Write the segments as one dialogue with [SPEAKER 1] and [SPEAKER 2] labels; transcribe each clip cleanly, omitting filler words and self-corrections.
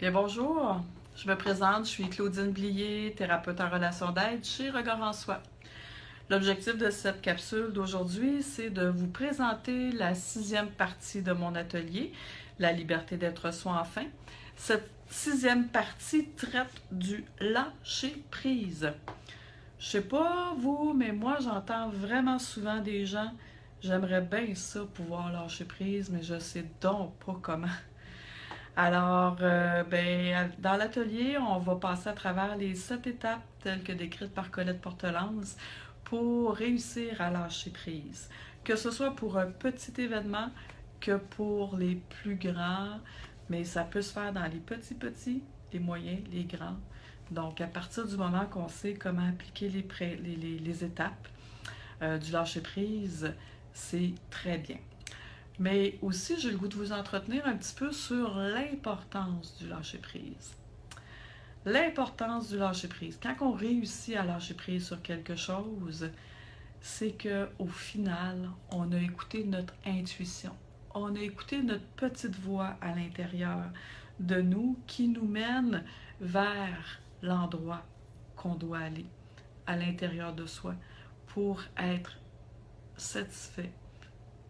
[SPEAKER 1] Bien bonjour, je me présente, je suis Claudine Blier, thérapeute en relation d'aide chez Regard en Soi. L'objectif de cette capsule d'aujourd'hui, c'est de vous présenter la 6e partie de mon atelier, La liberté d'être soi enfin. Cette 6e partie traite du lâcher-prise. Je sais pas vous, mais moi j'entends vraiment souvent des gens, j'aimerais bien ça pouvoir lâcher prise, mais je sais donc pas comment. Alors, dans l'atelier, on va passer à travers les 7 étapes telles que décrites par Colette Portelance pour réussir à lâcher prise. Que ce soit pour un petit événement que pour les plus grands, mais ça peut se faire dans les petits, les moyens, les grands. Donc, à partir du moment qu'on sait comment appliquer les étapes du lâcher prise, c'est très bien. Mais aussi, j'ai le goût de vous entretenir un petit peu sur l'importance du lâcher-prise. L'importance du lâcher-prise. Quand on réussit à lâcher prise sur quelque chose, c'est qu'au final, on a écouté notre intuition. On a écouté notre petite voix à l'intérieur de nous qui nous mène vers l'endroit qu'on doit aller, à l'intérieur de soi, pour être satisfait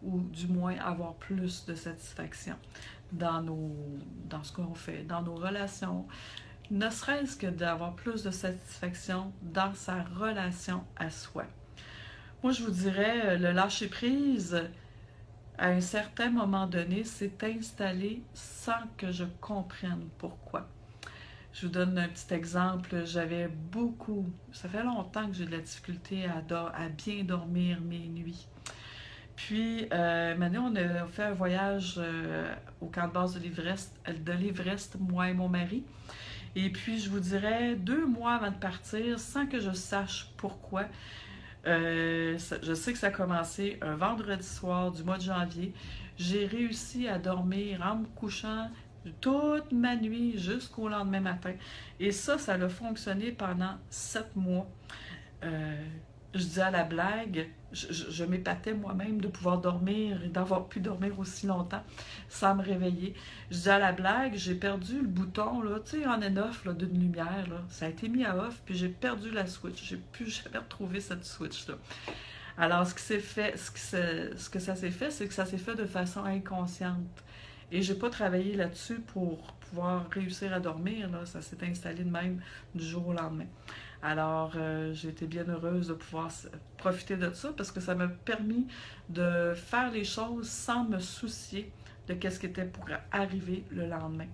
[SPEAKER 1] ou du moins avoir plus de satisfaction dans ce qu'on fait, dans nos relations, ne serait-ce que d'avoir plus de satisfaction dans sa relation à soi. Moi, je vous dirais, le lâcher-prise, à un certain moment donné, s'est installé sans que je comprenne pourquoi. Je vous donne un petit exemple. Ça fait longtemps que j'ai de la difficulté à bien dormir mes nuits. Puis, maintenant, on a fait un voyage au camp de base de l'Everest, moi et mon mari. Et puis, je vous dirais, 2 mois avant de partir, sans que je sache pourquoi, je sais que ça a commencé un vendredi soir du mois de janvier. J'ai réussi à dormir en me couchant toute ma nuit jusqu'au lendemain matin. Et ça a fonctionné pendant 7 mois. Euh, je dis à la blague, je m'épatais moi-même de pouvoir dormir et d'avoir pu dormir aussi longtemps sans me réveiller. Je dis à la blague, j'ai perdu le bouton, là, tu sais, en off d'une lumière. Là. Ça a été mis à off, puis j'ai perdu la switch. J'ai plus jamais retrouvé cette switch-là. Alors, ce que ça s'est fait, c'est que ça s'est fait de façon inconsciente. Et j'ai pas travaillé là-dessus pour pouvoir réussir à dormir. Là. Ça s'est installé de même du jour au lendemain. Alors, j'ai été bien heureuse de pouvoir profiter de ça parce que ça m'a permis de faire les choses sans me soucier de ce qui était pour arriver le lendemain.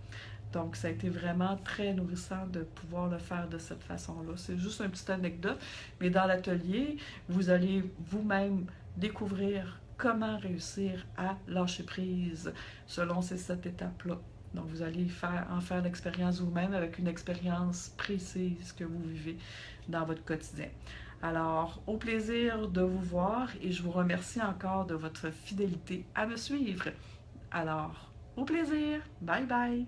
[SPEAKER 1] Donc, ça a été vraiment très nourrissant de pouvoir le faire de cette façon-là. C'est juste une petite anecdote, mais dans l'atelier, vous allez vous-même découvrir comment réussir à lâcher prise selon ces 7 étapes-là. Donc, vous allez en faire l'expérience vous-même avec une expérience précise que vous vivez dans votre quotidien. Alors, au plaisir de vous voir et je vous remercie encore de votre fidélité à me suivre. Alors, au plaisir! Bye bye!